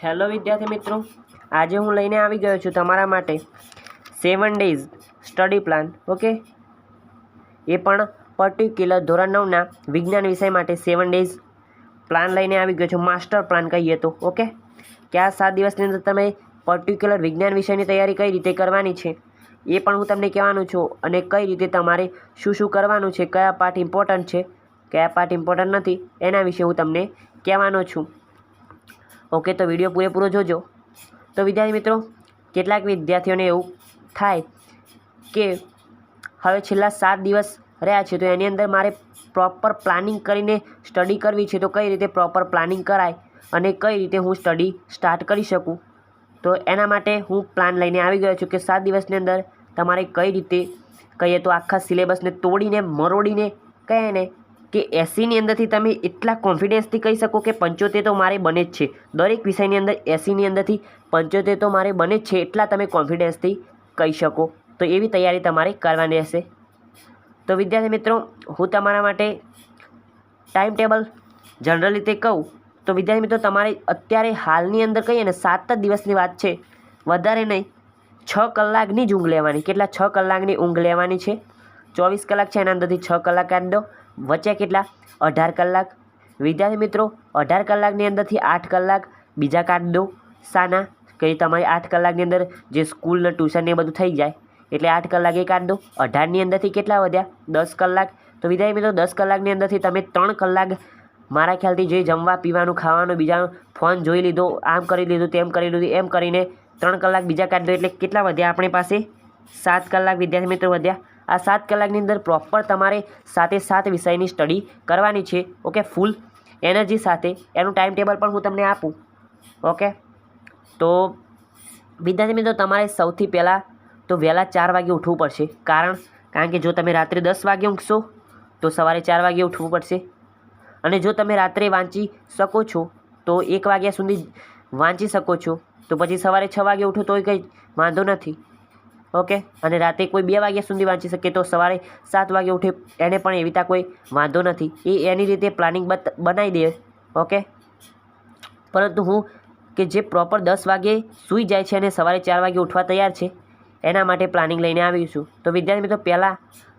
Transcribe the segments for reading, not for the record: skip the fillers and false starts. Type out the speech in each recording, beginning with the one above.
Hello વિદ્યાર્થી મિત્રો, આજે હું લઈને આવી ગયો છું તમારા માટે 7 ડેઝ સ્ટડી પ્લાન. ઓકે, એ પણ પર્ટિક્યુલર ધોરણ 9ના વિજ્ઞાન વિષય માટે 7 ડેઝ પ્લાન લઈને આવી ગયો છું. માસ્ટર પ્લાન કહીએ તો. ઓકે, કે આ 7 દિવસની અંદર તમે પર્ટિક્યુલર વિજ્ઞાન વિષયની તૈયારી કઈ રીતે કરવાની છે એ પણ હું તમને કહેવાનું છું, અને કઈ રીતે તમારે શું શું કરવાનું છે, કયા પાર્ટ ઇમ્પોર્ટન્ટ છે, કયા પાર્ટ ઇમ્પોર્ટન્ટ નથી, એના વિશે હું તમને કહેવાનો છું. ઓકે, તો વિડીયો પૂરેપૂરો જોજો. તો વિદ્યાર્થી મિત્રો, કેટલાક વિદ્યાર્થીઓને એવું થાય કે હવે છેલ્લા 7 દિવસ રહ્યા છે, તો એની અંદર મારે પ્રોપર પ્લાનિંગ કરીને સ્ટડી કરવી છે. તો કઈ રીતે પ્રોપર પ્લાનિંગ કરાય અને કઈ રીતે હું સ્ટડી સ્ટાર્ટ કરી શકું, તો એના માટે હું પ્લાન લઈને આવી ગયો છું કે 7 દિવસની અંદર તમારે કઈ રીતે કહીએ તો આખા સિલેબસને તોડીને મરોડીને કહે ને કે 80ની અંદરથી તમે એટલા કોન્ફિડન્સથી કહી શકો કે 75 તો મારે બને જ છે. દરેક વિષયની અંદર 80ની અંદરથી 75 તો મારે બને જ છે, એટલા તમે કોન્ફિડન્સથી કહી શકો. તો એવી તૈયારી તમારે કરવાની રહેશે. તો વિદ્યાર્થી મિત્રો, હું તમારા માટે ટાઈમ ટેબલ જનરલ રીતે કહું તો વિદ્યાર્થી મિત્રો, તમારે અત્યારે હાલની અંદર કહીએ ને 7 જ દિવસની વાત છે, વધારે નહીં. 6 કલાકની જ ઊંઘ લેવાની. કેટલા? 6 કલાકની ઊંઘ લેવાની છે. 24 કલાક છે, એના અંદરથી 6 કલાક કાઢી દો. વચ્ચે કેટલા? 18 કલાક. વિદ્યાર્થી મિત્રો, 18 કલાકની અંદરથી 8 કલાક બીજા કાઢી દો. શાના? કે તમારી 8 કલાકની અંદર જે સ્કૂલ ને ટ્યુશન ને બધું થઈ જાય, એટલે 8 કલાક એ કાઢી દો. 18ની અંદરથી કેટલા વધ્યા? 10 કલાક. તો વિદ્યાર્થી મિત્રો, 10 કલાકની અંદરથી તમે 3 કલાક મારા ખ્યાલથી જે જમવા પીવાનું ખાવાનું બીજાનો ફોન જોઈ લીધો, આમ કરી લીધું, તેમ કરી લીધું, એમ કરીને 3 કલાક બીજા કાઢી દો. એટલે કેટલા વધ્યા આપણી પાસે? 7 કલાક વિદ્યાર્થી મિત્રો વધ્યા. આ 7 કલાકની અંદર પ્રોપર તમારે 7 વિષયની સ્ટડી કરવાની છે. ઓકે, ફૂલ એનર્જી સાથે. એનું ટાઈમ ટેબલ પણ હું તમને આપું. ઓકે, તો વિદ્યાર્થી મિત્રો, તમારે સૌથી પહેલાં તો વહેલા 4 વાગે ઉઠવું પડશે. કારણ કે જો તમે રાત્રે 10 વાગે ઊંઘશો તો સવારે 4 વાગે ઉઠવું પડશે. અને જો તમે રાત્રે વાંચી શકો છો તો 1 વાગ્યા સુધી વાંચી શકો છો, તો પછી સવારે 6 વાગે ઉઠો તોય કંઈ વાંધો નથી. ઓકે, અને રાતે કોઈ 2 વાગ્યા સુધી વાંચી શકે તો સવારે 7 વાગે ઉઠે, એને પણ એવી કોઈ વાંધો નથી. એ એની રીતે પ્લાનિંગ બનાવી દે. ઓકે, પરંતુ હું કે જે પ્રોપર 10 વાગે સૂઈ જાય છે અને સવારે 4 વાગે ઉઠવા તૈયાર છે, એના માટે પ્લાનિંગ લઈને આવીશું. તો વિદ્યાર્થી મિત્રો, પહેલાં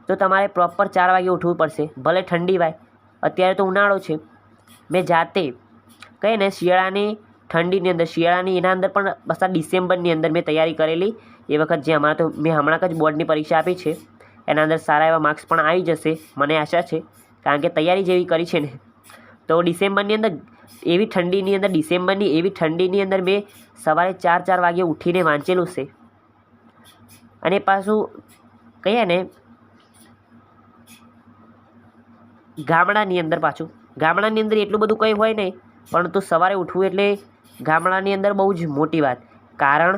તો તમારે પ્રોપર 4 વાગે ઉઠવું પડશે. ભલે ઠંડી વાય, અત્યારે તો ઉનાળો છે. મેં જાતે કહે ને શિયાળાની ઠંડીની અંદર, શિયાળાની એના અંદર પણ બસ આ ડિસેમ્બરની અંદર મેં તૈયારી કરેલી. એ વખત જે હમણાં તો મેં હમણાં જ બોર્ડની પરીક્ષા આપી છે, એના અંદર સારા એવા માર્ક્સ પણ આવી જશે મને આશા છે, કારણ કે તૈયારી જેવી કરી છે ને. તો ડિસેમ્બરની અંદર એવી ઠંડીની અંદર, ડિસેમ્બરની એવી ઠંડીની અંદર મેં સવારે 4 વાગે ઉઠીને વાંચેલું છે. અને પાછું કહીએ ને ગામડાની અંદર, ગામડાની અંદર એટલું બધું કંઈ હોય નહીં, પરંતુ સવારે ઉઠવું એટલે ગામડાની અંદર બહુ જ મોટી વાત. કારણ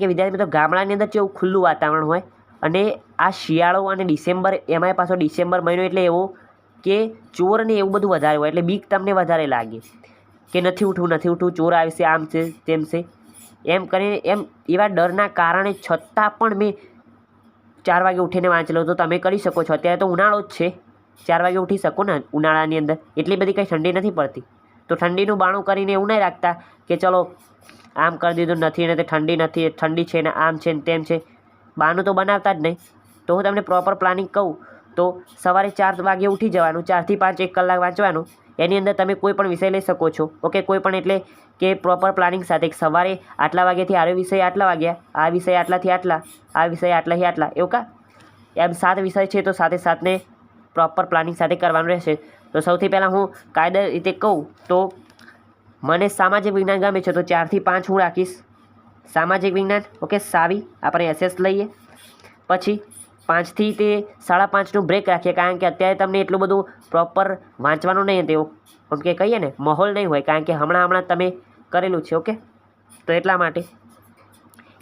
કે વિદ્યાર્થી મિત્રો, ગામડાની અંદર કેવું ખુલ્લું વાતાવરણ હોય, અને આ શિયાળો અને ડિસેમ્બર, એમાંય પાછો ડિસેમ્બર મહિનો એટલે એવો કે ચોર ને એવું બધું વધારે હોય, એટલે બીક તમને વધારે લાગે કે નથી ઉઠવું, ચોર આવશે, આમ છે તેમ છે, એમ કરીને એવા ડરના કારણે છતાં પણ મેં 4 વાગે ઉઠીને વાંચેલો. તો તમે કરી શકો છો. અત્યારે તો ઉનાળો જ છે, 4 વાગે ઉઠી શકો ને. ઉનાળાની અંદર એટલી બધી કંઈ ઠંડી નથી પડતી, તો ઠંડીનું બાણું કરીને એવું નહીં રાખતા કે ચલો આમ કરી દીધું, નથી ને તે ઠંડી નથી, ઠંડી છે ને આમ છે ને તેમ છે. બાનું તો બનાવતા જ નહીં. તો હું તમને પ્રોપર પ્લાનિંગ કહું તો સવારે 4 વાગે ઉઠી જવાનું, 4 થી 5 1 કલાક વાંચવાનું. એની અંદર તમે કોઈ પણ વિષય લઈ શકો છો. ઓકે, કોઈ પણ એટલે કે પ્રોપર પ્લાનિંગ સાથે સવારે આટલા વાગ્યાથી આ વિષય આટલા વાગ્યા, આ વિષય આટલાથી આટલા, આ વિષય આટલાથી આટલા, એવું કા એમ 7 વિષય છે, તો 7 પ્રોપર પ્લાનિંગ સાથે કરવાનું રહેશે. તો સૌથી પહેલાં હું કાયદા રીતે કહું તો મને સામાજિક વિજ્ઞાન ગમે છે, તો 4 થી 5 હું રાખીશ સામાજિક વિજ્ઞાન. ઓકે, સાવી આપણે SS લઈએ. પછી 5 થી તે 5:30નું બ્રેક રાખીએ, કારણ કે અત્યારે તમને એટલું બધું પ્રોપર વાંચવાનું નહીં તેવું, કેમ કે કહીએ ને માહોલ નહીં હોય, કારણ કે હમણાં તમે કરેલું છે. ઓકે, તો એટલા માટે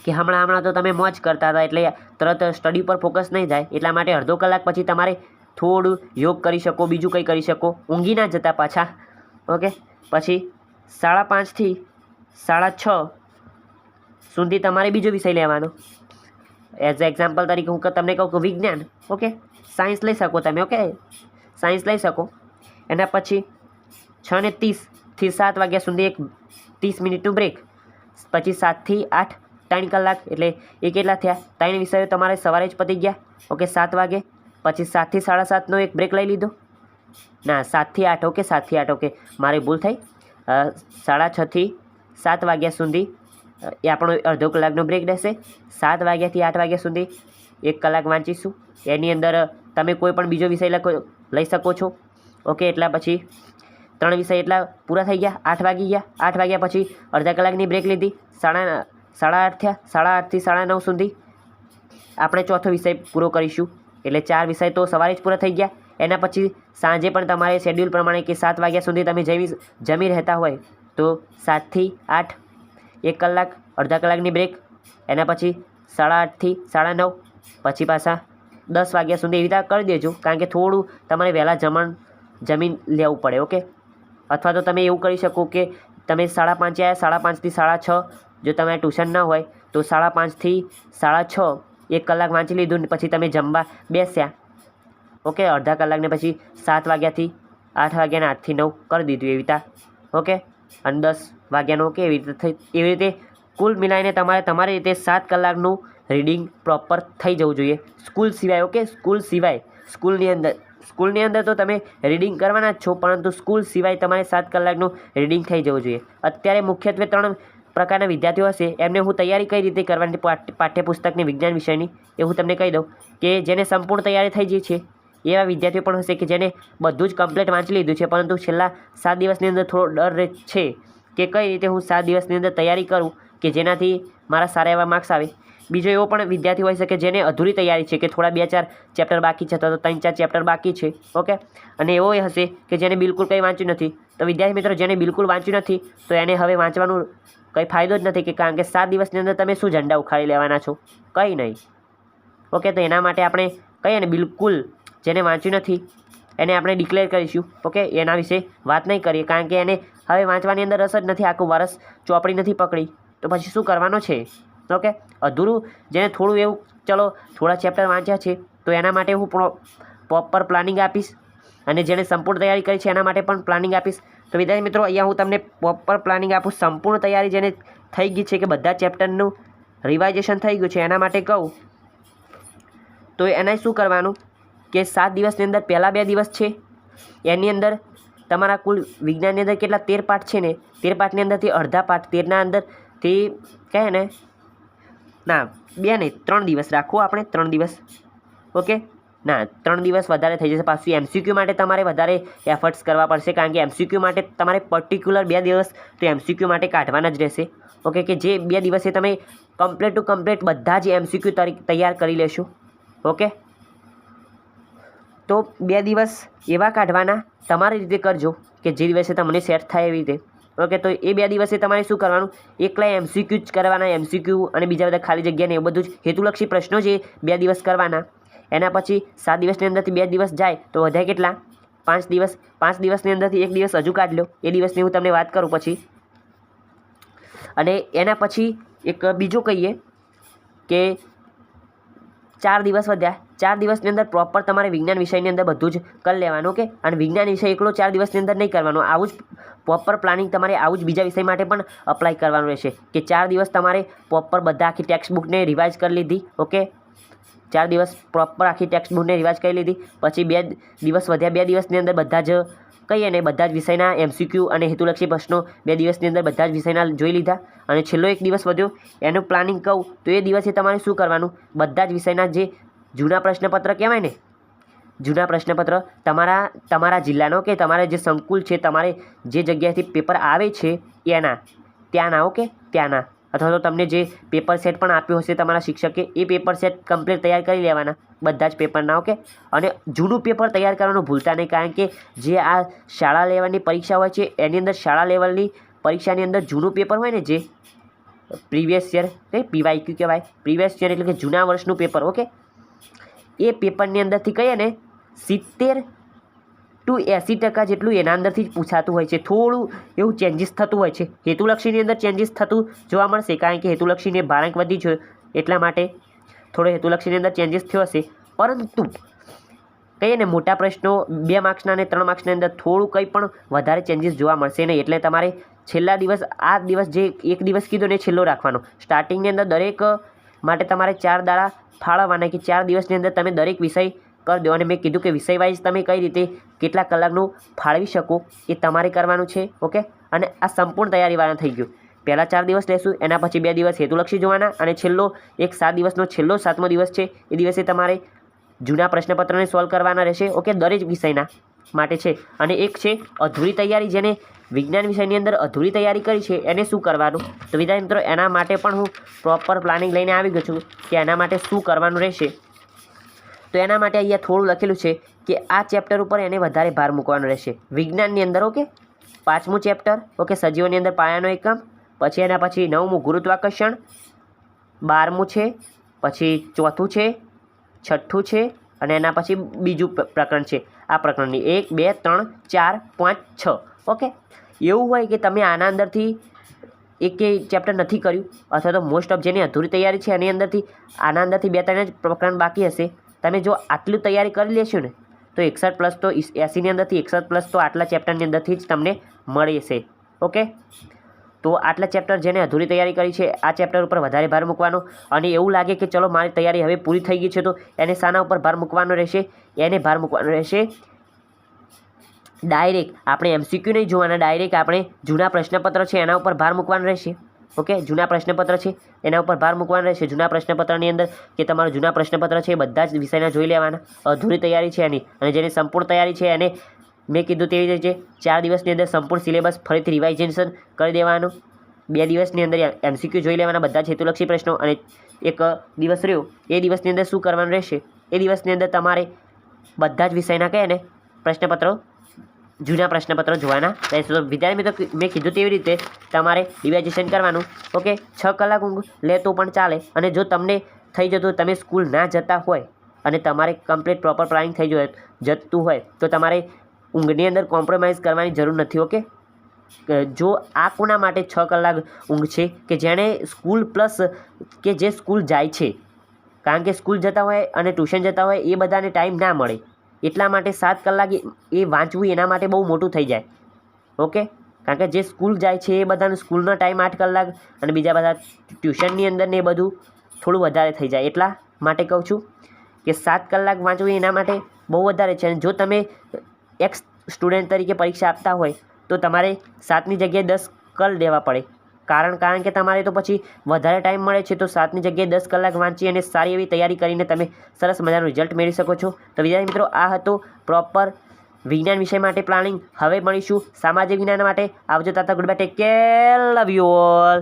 કે હમણાં તો તમે મોજ કરતા હતા, એટલે તરત સ્ટડી પર ફોકસ નહીં થાય. એટલા માટે અડધો કલાક પછી તમારે થોડું યોગ કરી શકો, બીજું કંઈ કરી શકો, ઊંઘી ના જતા પાછા. ઓકે, પછી 5:30 થી 6:30 સુધી તમારે બીજો વિષય લેવાનો. એઝ એક્ઝામ્પલ તરીકે હું તમને કહું કે વિજ્ઞાન. ઓકે, સાયન્સ લઈ શકો તમે. ઓકે, સાયન્સ લઈ શકો. એના પછી 6:30 થી 7 વાગ્યા સુધી એક 30 મિનિટનું બ્રેક. પછી 7 થી 8 3 કલાક, એટલે એ કેટલા થયા? 3 વિષયો તમારે સવારે જ પતી ગયા. ઓકે, 7 વાગે. પછી 7 થી 7:30નો એક બ્રેક લઈ લીધો. ના, 7 થી 8. ઓકે, 7 થી 8. ઓકે, મારી ભૂલ થઈ. 6:30 થી 7 વાગ્યા સુધી એ આપણો અડધો કલાકનો બ્રેક રહેશે. 7 વાગ્યાથી 8 વાગ્યા સુધી 1 કલાક વાંચીશું. એની અંદર તમે કોઈ પણ બીજો વિષય લઈ શકો છો. ઓકે, એટલા પછી 3 વિષય એટલા પૂરા થઈ ગયા. 8 વાગી ગયા. 8 વાગ્યા પછી અડધા કલાકની બ્રેક લીધી. 8:30 થયા. 8:30 થી 9:30 સુધી આપણે ચોથો વિષય પૂરો કરીશું. એટલે 4 વિષય તો સવારે જ પૂરા થઈ ગયા. એના પછી સાંજે પણ તમારે શેડ્યુલ પ્રમાણે કે 7 વાગ્યા સુધી તમે જમી રહેતા હોય તો 7 થી 8 1 કલાક, અડધા કલાકની બ્રેક. એના પછી 8:30 થી 9:30, પછી પાછા 10 વાગ્યા સુધી એવી રીતે કરી દેજો. કારણ કે થોડું તમારે વહેલા જમીન લેવું પડે. ઓકે, અથવા તો તમે એવું કરી શકો કે તમે 5:30 આવ્યા, 5:30 થી 6:30, જો તમારે ટ્યુશન ના હોય તો 5:30 થી 6:30 1 કલાક વાંચી લીધું ને પછી તમે જમવા બેસ્યા. ઓકે, અડધા કલાકને પછી 7 વાગ્યાથી 8 વાગ્યાના 8 થી 9 કરી દીધું એવી રીતે. ઓકે, અને 10 વાગ્યાનો. ઓકે, એવી રીતે કુલ મિલાઈને તમારી રીતે 7 કલાકનું રીડિંગ પ્રોપર થઈ જવું જોઈએ સ્કૂલ સિવાય. ઓકે, સ્કૂલ સિવાય. સ્કૂલની અંદર તો તમે રીડિંગ કરવાના જ છો, પરંતુ સ્કૂલ સિવાય તમારે 7 કલાકનું રીડિંગ થઈ જવું જોઈએ. અત્યારે મુખ્યત્વે 3 પ્રકારના વિદ્યાર્થીઓ હશે. એમને હું તૈયારી કઈ રીતે કરવાની પાઠ્યપુસ્તકની વિજ્ઞાન વિષયની એ હું તમને કહી દઉં કે જેને સંપૂર્ણ તૈયારી થઈ ગઈ છે એવા વિદ્યાર્થીઓ પણ હશે કે જેને બધું જ કમ્પ્લીટ વાંચી લીધું છે, પરંતુ છેલ્લા 7 દિવસની અંદર થોડો ડર છે કે કઈ રીતે હું 7 દિવસની અંદર તૈયારી કરું કે જેનાથી મારા સારા એવા માર્ક્સ આવે. બીજો એવો પણ વિદ્યાર્થી હોય છે કે જેને અધૂરી તૈયારી છે, કે થોડા 2-4 ચેપ્ટર બાકી છે, અથવા તો 3-4 ચેપ્ટર બાકી છે. ઓકે, અને એવો હશે કે જેને બિલકુલ કંઈ વાંચ્યું નથી. તો વિદ્યાર્થી મિત્રો, જેને બિલકુલ વાંચ્યું નથી તો એને હવે વાંચવાનું કંઈ ફાયદો જ નથી, કે કારણ કે 7 દિવસની અંદર તમે શું ઝંડા ઉખાડી લેવાના છો? કંઈ નહીં. ઓકે, તો એના માટે આપણે કહીએ ને, બિલકુલ જેને વાંચ્યું નથી એને આપણે ડિક્લેર કરીશું. ઓકે, એના વિશે વાત નહીં કરીએ, કારણ કે એને હવે વાંચવાની અંદર રસ જ નથી. આખું વર્ષ ચોપડી નથી પકડી તો પછી શું કરવાનો છે? ઓકે, અધૂરું જેને થોડું એવું ચલો થોડા ચેપ્ટર વાંચ્યા છે તો એના માટે હું પ્રોપર પ્લાનિંગ આપીશ, અને જેને સંપૂર્ણ તૈયારી કરી છે એના માટે પણ પ્લાનિંગ આપીશ. તો વિદ્યાર્થી મિત્રો, અહીંયા હું તમને પ્રોપર પ્લાનિંગ આપું. સંપૂર્ણ તૈયારી જેને થઈ ગઈ છે, કે બધા ચેપ્ટરનું રિવાઇઝેશન થઈ ગયું છે, એના માટે કહું તો એને શું કરવાનું કે 7 દિવસની અંદર પહેલાં 2 દિવસ છે એની અંદર તમારા કુલ વિજ્ઞાનની અંદર કેટલા 13 પાઠ છે ને, 13 પાઠની અંદરથી અડધા પાઠ 13ના અંદરથી કહે ને, ના 2 નહીં 3 દિવસ રાખો આપણે, 3 દિવસ. ઓકે, ના 3 દિવસ વધારે થઈ જશે. પાછું MCQ માટે તમારે વધારે એફર્ટ્સ કરવા પડશે, કારણ કે MCQ માટે તમારે પર્ટિક્યુલર 2 દિવસ તો MCQ માટે કાઢવાના જ રહેશે. ઓકે, કે જે 2 દિવસે તમે કમ્પ્લીટ ટુ કમ્પ્લીટ બધા જ MCQ તૈયાર કરી લેશો. ઓકે, તો 2 દિવસ એવા કાઢવાના તમારી રીતે કરજો કે જે દિવસે તમને સેટ થાય એવી રીતે. ઓકે, તો એ 2 દિવસે તમારે શું કરવાનું? એકલા MCQ જ કરવાના. MCQ અને બીજા બધા ખાલી જગ્યા ને એ બધું જ હેતુલક્ષી પ્રશ્નો જે 2 દિવસ કરવાના. એના પછી 7 દિવસની અંદરથી 2 દિવસ જાય તો વધ્યા કેટલા? 5 દિવસ. 5 દિવસની અંદરથી 1 દિવસ હજુ કાઢ લો. એ દિવસની હું તમને વાત કરું પછી. અને એના પછી એક બીજું કહીએ કે 4 દિવસ વધ્યા. 4 દિવસની અંદર પ્રોપર તમારે વિજ્ઞાન વિષયની અંદર બધું જ કરી લેવાનું. ઓકે, અને વિજ્ઞાન વિષય એકલો 4 દિવસની અંદર નહીં કરવાનો. આવું જ પ્રોપર પ્લાનિંગ તમારે આવું જ બીજા વિષય માટે પણ અપ્લાય કરવાનું રહેશે, કે 4 દિવસ તમારે પ્રોપર બધા આખી ટેક્સ્ટ બુકને રિવાઇઝ કરી લીધી. ઓકે, 4 દિવસ પ્રોપર આખી ટેક્સ્ટ બુકને રિવાઇઝ કરી લીધી. પછી 2 દિવસ વધ્યા. 2 દિવસની અંદર બધા જ કહીએ ને બધા જ વિષયના MCQ અને હેતુલક્ષી પ્રશ્નો 2 દિવસની અંદર બધા જ વિષયના જોઈ લીધા. અને છેલ્લો 1 દિવસ વધ્યો એનું પ્લાનિંગ કહું તો એ દિવસે તમારે શું કરવાનું? બધા જ વિષયના જે જૂના પ્રશ્નપત્ર કહેવાય ને, જૂના પ્રશ્નપત્ર તમારા જિલ્લાનો કે તમારા જે સંકુલ છે, તમારે જે જગ્યાએથી પેપર આવે છે ત્યાંના. ઓકે, ત્યાંના, અથવા તો તમને જે પેપર સેટ પણ આપ્યો હશે તમારા શિક્ષકે એ પેપર સેટ કમ્પ્લીટ તૈયાર કરી લેવાના બધા જ પેપરના. ઓકે, અને જૂનું પેપર તૈયાર કરવાનું ભૂલતા નહીં, કારણ કે જે આ શાળા લેવલની પરીક્ષા હોય છે એની અંદર શાળા લેવલની પરીક્ષાની અંદર જૂનું પેપર હોય ને, જે પ્રીવિયસ યર PYQ કહેવાય. પ્રીવિયસ યર એટલે કે જૂના વર્ષનું પેપર. ઓકે, એ પેપરની અંદરથી કહીએ ને 70 to 80% જેટલું એના અંદરથી જ પૂછાતું હોય છે. થોડું એવું ચેન્જીસ થતું હોય છે. હેતુલક્ષીની અંદર ચેન્જીસ થતું જોવા મળશે, કારણ કે હેતુલક્ષીને ભારાંક વધી છે એટલા માટે થોડો હેતુલક્ષીની અંદર ચેન્જીસ થયો હશે. પરંતુ કહીએ ને મોટા પ્રશ્નો 2 માર્ક્સના અને 3 માર્ક્સની અંદર થોડું કંઈ પણ વધારે ચેન્જીસ જોવા મળશે નહીં. એટલે તમારે છેલ્લા દિવસ આ દિવસ જે એક દિવસ કીધો ને છેલ્લો રાખવાનો. સ્ટાર્ટિંગની અંદર દરેક માટે તમારે 4 દાડા ફાળવવાના કે 4 દિવસની અંદર તમે દરેક વિષય કરી દો. અને મેં કીધું કે વિષય વાઇઝ તમે કઈ રીતે કેટલા કલાકનું ફાળવી શકો એ તમારે કરવાનું છે. ઓકે, અને આ સંપૂર્ણ તૈયારીવાળા થઈ ગયું. પહેલાં 4 દિવસ લેશું, એના પછી 2 દિવસ હેતુલક્ષી જોવાના, અને છેલ્લો એક 7 દિવસનો છેલ્લો 7મો દિવસ છે એ દિવસે તમારે જૂના પ્રશ્નપત્રને સોલ્વ કરવાના રહેશે. ઓકે, દરેક વિષયના માટે છે. અને એક છે અધૂરી તૈયારી, જેને વિજ્ઞાન વિષયની અંદર અધૂરી તૈયારી કરી છે એને શું કરવાનું. તો વિદ્યાર્થી મિત્રો એના માટે પણ હું પ્રોપર પ્લાનિંગ લઈને આવી ગયો છું કે એના માટે શું કરવાનું રહેશે. તો એના માટે અહીંયા થોડું લખેલું છે કે આ ચેપ્ટર ઉપર એને વધારે ભાર મૂકવાનો રહેશે વિજ્ઞાનની અંદર. ઓકે, 5મું ચેપ્ટર, ઓકે, સજીવોની અંદર પાયાનો એકમ, પછી એના પછી 9મું ગુરુત્વાકર્ષણ, 12મું છે, પછી 4થું છે, 6થું છે, અને એના પછી બીજું પ્રકરણ છે. આ પ્રકરણની 1 2 3 4 5 6. ઓકે, એવું હોય કે તમે આના અંદરથી એકેય ચેપ્ટર નથી કર્યું, અથવા તો મોસ્ટ ઓફ જેની અધૂરી તૈયારી છે એની અંદરથી આના અંદરથી 2-3 જ પ્રકરણ બાકી હશે. તમે જો આટલું તૈયારી કરી લેશો ને તો 61+ તો 80ની અંદરથી 61+ તો આટલા ચેપ્ટરની અંદરથી જ તમને મળી હશે. ઓકે, તો આટલા ચેપ્ટર જેને અધૂરી તૈયારી કરી છે આ ચેપ્ટર ઉપર વધારે ભાર મૂકવાનો. અને એવું લાગે કે ચલો મારી તૈયારી હવે પૂરી થઈ ગઈ છે તો એને શાના ઉપર ભાર મૂકવાનો રહેશે? એને ભાર મૂકવાનો રહેશે ડાયરેક્ટ આપણે MCQ નહીં જોવાના, ડાયરેક્ટ આપણે જૂના પ્રશ્નપત્ર છે એના ઉપર ભાર મૂકવાનો રહેશે. ઓકે, જૂના પ્રશ્નપત્ર છે એના ઉપર ભાર મૂકવાનો રહેશે. જૂના પ્રશ્નપત્રની અંદર કે તમારું જૂના પ્રશ્નપત્ર છે એ બધા જ વિષયના જોઈ લેવાના. અધૂરી તૈયારી છે એની, અને જેની સંપૂર્ણ તૈયારી છે એને મેં કીધું તેવી રીતે 4 દિવસની અંદર સંપૂર્ણ સિલેબસ ફરીથી રિવાઇઝેશન કરી દેવાનું. 2 દિવસની અંદર MCQ જોઈ લેવાના બધા જ હેતુલક્ષી પ્રશ્નો, અને એક દિવસ રહ્યો એ દિવસની અંદર શું કરવાનું રહેશે? એ દિવસની અંદર તમારે બધા જ વિષયના કહે ને પ્રશ્નપત્રો, જૂના પ્રશ્નપત્રો જોવાના રહેશે. તો વિદ્યાર્થી મિત્રો મેં કીધું તેવી રીતે તમારે રિવાઇઝેશન કરવાનું. ઓકે, 6 કલાક ઊંઘ લે તો પણ ચાલે. અને જો તમને થઈ જતું તમે સ્કૂલ ના જતા હોય અને તમારે કમ્પ્લીટ પ્રોપર પ્લાનિંગ થઈ જતું હોય તો તમારે ઊંઘની અંદર કોમ્પ્રોમાઇઝ કરવાની જરૂર નથી. ઓકે, જો આ કોના માટે 6 કલાક ઊંઘ છે કે જેણે સ્કૂલ પ્લસ કે જે સ્કૂલ જાય છે, કારણ કે સ્કૂલ જતા હોય અને ટ્યુશન જતા હોય એ બધાને ટાઈમ ના મળે, એટલા માટે 7 કલાક એ વાંચવું એના માટે બહુ મોટું થઈ જાય. ઓકે, કારણ કે જે સ્કૂલ જાય છે એ બધાનો સ્કૂલનો ટાઈમ 8 કલાક અને બીજા બધા ટ્યુશનની અંદર ને એ બધું થોડું વધારે થઈ જાય. એટલા માટે કહું છું કે 7 કલાક વાંચવું એના માટે બહુ વધારે છે. અને જો તમે એક સ્ટુડન્ટ તરીકે પરીક્ષા આપતા હોય તો તમારે 7ની જગ્યાએ 10 કરી દેવા પડે. કારણ કે તમારે તો પછી વધારે ટાઈમ મળે છે, તો 7ની જગ્યાએ 10 કલાક વાંચી અને સારી એવી તૈયારી કરીને તમે સરસ મજાનું રિઝલ્ટ મેળવી શકો છો. તો વિદ્યાર્થી મિત્રો આ હતું પ્રોપર વિજ્ઞાન વિષય માટે પ્લાનિંગ. હવે મળીશું સામાજિક વિજ્ઞાન માટે. આવજો, tata, good bye, take care, love you all.